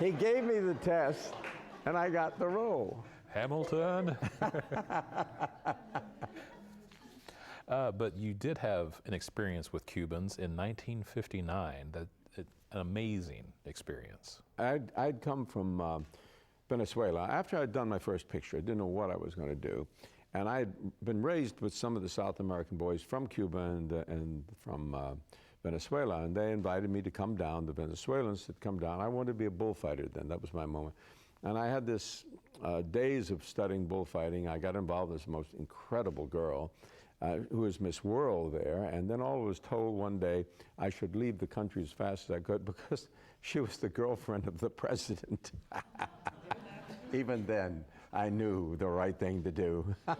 he gave me the test, and I got the role. Hamilton. But you did have an experience with Cubans in 1959. An amazing experience. I'd come from Venezuela. After I'd done my first picture, I didn't know what I was going to do. And I'd been raised with some of the South American boys from Cuba and from Venezuela, and they invited me to come down. The Venezuelans had come down. I wanted to be a bullfighter then. That was my moment. And I had this days of studying bullfighting. I got involved with this most incredible girl who was Miss World there, and then all was told one day I should leave the country as fast as I could because she was the girlfriend of the president. Even then, I knew the right thing to do. And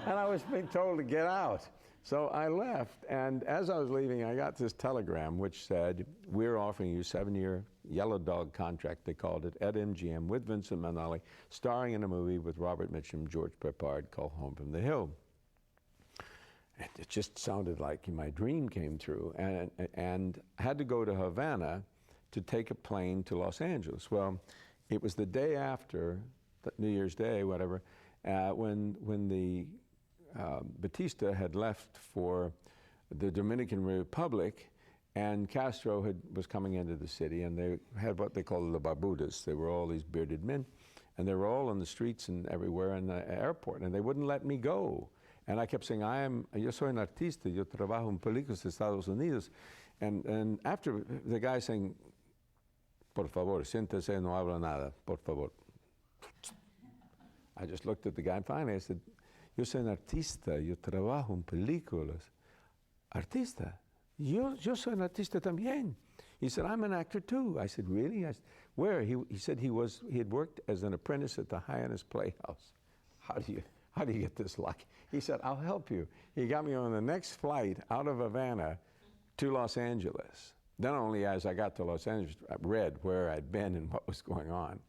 I was being told to get out. So I left, and as I was leaving, I got this telegram which said, we're offering you a 7-year Yellow Dog contract, they called it, at MGM with Vincent Minnelli, starring in a movie with Robert Mitchum, George Peppard, called Home from the Hill. And it just sounded like my dream came true, and I had to go to Havana to take a plane to Los Angeles. Well, it was the day after, New Year's Day, whatever, when the Batista had left for the Dominican Republic, and Castro was coming into the city, and they had what they called the Barbudas. They were all these bearded men, and they were all on the streets and everywhere in the airport, and they wouldn't let me go. And I kept saying, yo soy un artista, yo trabajo en películas de Estados Unidos. And after the guy saying, por favor, siéntese, no habla nada, por favor. I just looked at the guy, and finally I said, yo soy un artista, yo trabajo en películas. Artista? Yo soy un artista también. He said, I'm an actor too. I said, really? I said, where? He said he had worked as an apprentice at the Hyannis Playhouse. How do you get this luck? He said, I'll help you. He got me on the next flight out of Havana to Los Angeles. Then only as I got to Los Angeles, I read where I'd been and what was going on.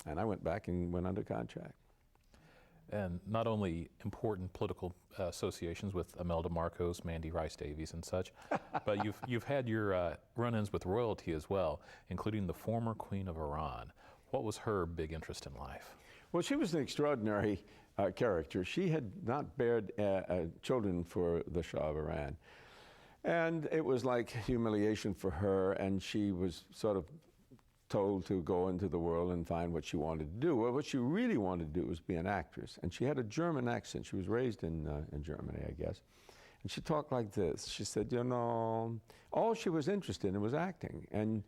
And I went back and went under contract. And not only important political associations with Imelda Marcos, Mandy Rice Davies and such, but you've had your run-ins with royalty as well, including the former Queen of Iran. What was her big interest in life? Well, she was an extraordinary character. She had not bared children for the Shah of Iran. And it was like humiliation for her, and she was sort of told to go into the world and find what she wanted to do. Well, what she really wanted to do was be an actress. And she had a German accent. She was raised in Germany, I guess. And she talked like this. She said, you know, all she was interested in was acting. And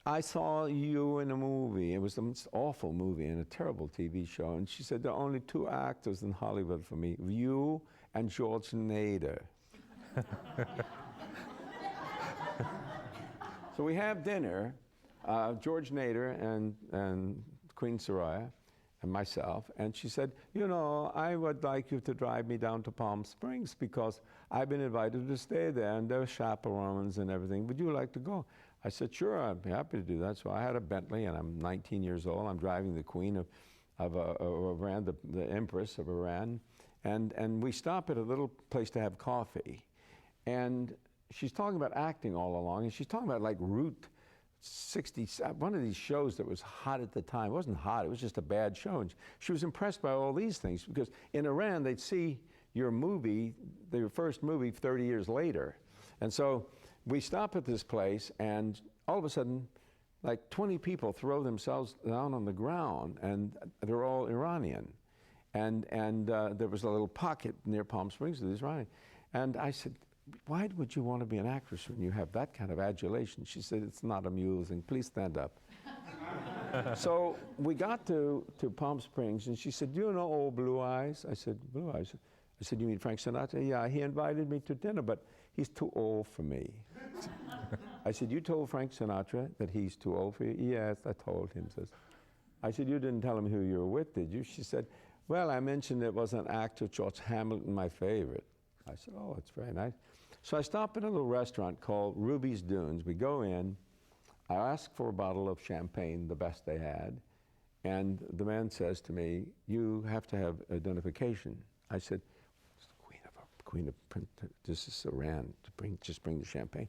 I saw you in a movie. It was the most awful movie and a terrible TV show. And she said, there are only 2 actors in Hollywood for me, you and George Nader. So we have dinner, George Nader and Queen Soraya and myself, and she said, you know, I would like you to drive me down to Palm Springs because I've been invited to stay there, and there are chaperones and everything. Would you like to go? I said, sure, I'd be happy to do that. So I had a Bentley, and I'm 19 years old. I'm driving the Queen of Iran, the Empress of Iran, and we stop at a little place to have coffee. And she's talking about acting all along, and she's talking about like Route 60, one of these shows that was hot at the time. It wasn't hot, it was just a bad show. And she was impressed by all these things because in Iran, they'd see your movie, your first movie 30 years later. And so we stop at this place, and all of a sudden, like 20 people throw themselves down on the ground, and they're all Iranian. And there was a little pocket near Palm Springs with these Iranian. And I said, why would you want to be an actress when you have that kind of adulation? She said, it's not amusing. Please stand up. So we got to Palm Springs, and she said, do you know old Blue Eyes? I said, Blue Eyes? I said, you mean Frank Sinatra? Yeah, he invited me to dinner, but he's too old for me. I said, you told Frank Sinatra that he's too old for you? Yes, I told him. I said, you didn't tell him who you were with, did you? She said, well, I mentioned it was an actor, George Hamilton, my favorite. I said, oh, it's very nice. So I stopped at a little restaurant called Ruby's Dunes. We go in, I ask for a bottle of champagne, the best they had, and the man says to me, you have to have identification. I said, this is Iran, just bring the champagne.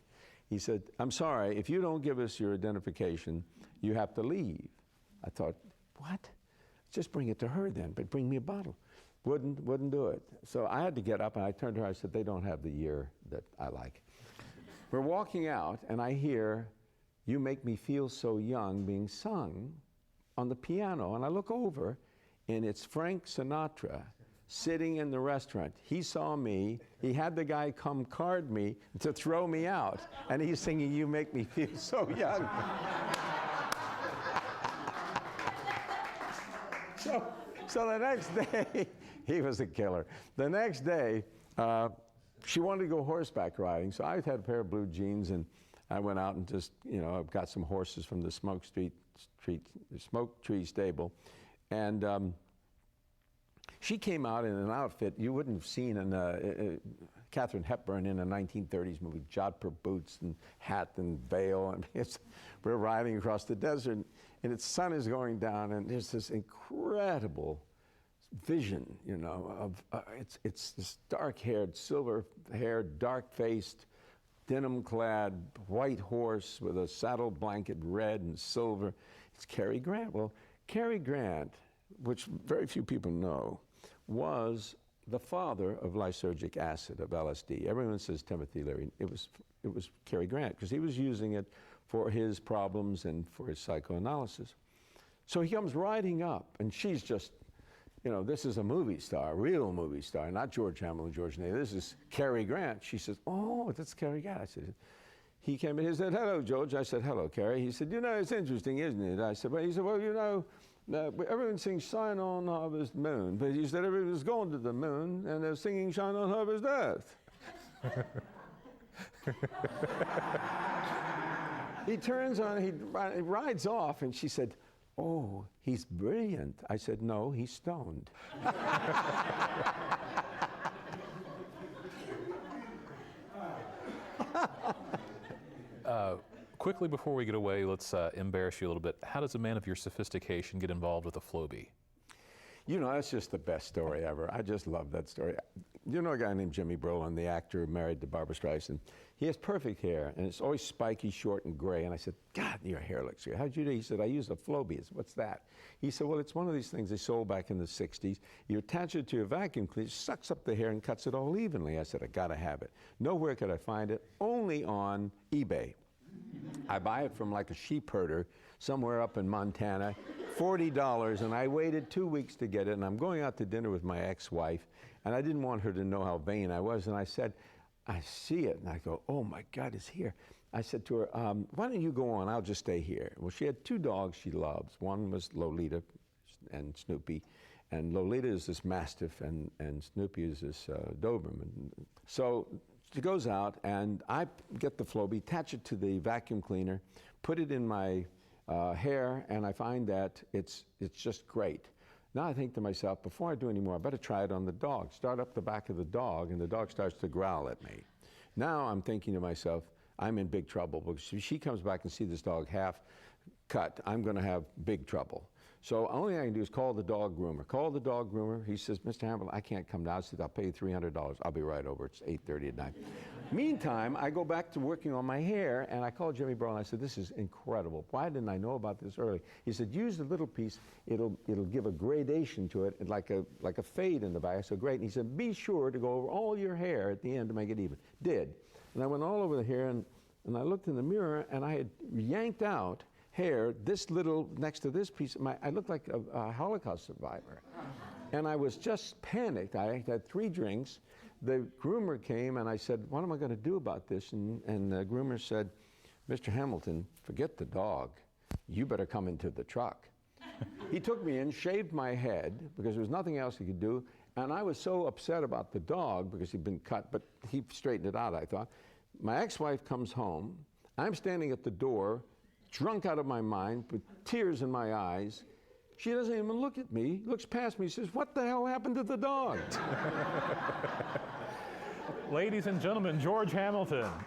He said, I'm sorry, if you don't give us your identification, you have to leave. I thought, what? Just bring it to her then, but bring me a bottle. Wouldn't do it. So I had to get up, and I turned to her, I said, they don't have the year that I like. We're walking out, and I hear, You Make Me Feel So Young being sung on the piano, and I look over, and it's Frank Sinatra sitting in the restaurant. He saw me, he had the guy come card me to throw me out, and he's singing You Make Me Feel So Young. So the next day, he was a killer. The next day, she wanted to go horseback riding, so I had a pair of blue jeans, and I went out and just, got some horses from the Smoke Tree stable, and she came out in an outfit you wouldn't have seen in Katharine Hepburn in a 1930s movie, jodhpur boots and hat and veil, and we're riding across the desert, and the sun is going down, and there's this incredible vision, of it's this dark-haired, silver-haired, dark-faced, denim-clad white horse with a saddle blanket red and silver. It's Cary Grant. Well, Cary Grant, which very few people know, was the father of lysergic acid, of LSD. Everyone says Timothy Leary. It was Cary Grant, because he was using it for his problems and for his psychoanalysis. So he comes riding up, and she's just, this is a movie star, a real movie star, not George Hamill and George Nader. This is Cary Grant. She says, oh, that's Cary Grant. I said, he came in, he said, hello, George. I said, hello, Cary. He said, it's interesting, isn't it? I said, well, he said, well, everyone sings Shine On Harvest Moon, but he said everyone's going to the moon, and they're singing Shine On Harvest Earth. He turns on, he rides off, and she said, oh, he's brilliant. I said, no, he's stoned. Quickly before we get away, let's embarrass you a little bit. How does a man of your sophistication get involved with a Flowbee? That's just the best story ever. I just love that story. A guy named Jimmy Brolin, the actor married to Barbra Streisand. He has perfect hair, and it's always spiky, short, and gray. And I said, God, your hair looks good. How'd you do? He said, I use a Flowbee. I said, what's that? He said, well, it's one of these things they sold back in the 60s. You attach it to your vacuum cleaner, it sucks up the hair and cuts it all evenly. I said, I gotta have it. Nowhere could I find it, only on eBay. I buy it from like a sheep herder somewhere up in Montana, $40, and I waited 2 weeks to get it, and I'm going out to dinner with my ex-wife, and I didn't want her to know how vain I was, and I said, I see it, and I go, oh my God, it's here. I said to her, why don't you go on, I'll just stay here. Well, she had 2 dogs she loves. One was Lolita and Snoopy, and Lolita is this Mastiff, and Snoopy is this Doberman. So she goes out, and I get the Flowbee, attach it to the vacuum cleaner, put it in my hair, and I find that it's just great. Now I think to myself, before I do any more, I better try it on the dog. Start up the back of the dog, and the dog starts to growl at me. Now I'm thinking to myself, I'm in big trouble, because if she comes back and sees this dog half cut, I'm going to have big trouble. So only I can do is call the dog groomer. Call the dog groomer. He says, Mr. Hamilton, I can't come down. I said, I'll pay you $300. I'll be right over. It's 8:30 at night. Meantime, I go back to working on my hair, and I called Jimmy Brown. I said, this is incredible. Why didn't I know about this early? He said, use the little piece. It'll give a gradation to it, like a fade in the back. I said, great. And he said, be sure to go over all your hair at the end to make it even. Did. And I went all over the hair, and I looked in the mirror, and I had yanked out hair, this little, next to this piece, I looked like a Holocaust survivor. And I was just panicked. I had 3 drinks. The groomer came, and I said, what am I going to do about this? And the groomer said, Mr. Hamilton, forget the dog. You better come into the truck. He took me in, shaved my head, because there was nothing else he could do, and I was so upset about the dog, because he'd been cut, but he straightened it out, I thought. My ex-wife comes home. I'm standing at the door, drunk out of my mind, with tears in my eyes. She doesn't even look at me, looks past me, says, what the hell happened to the dog? Ladies and gentlemen, George Hamilton.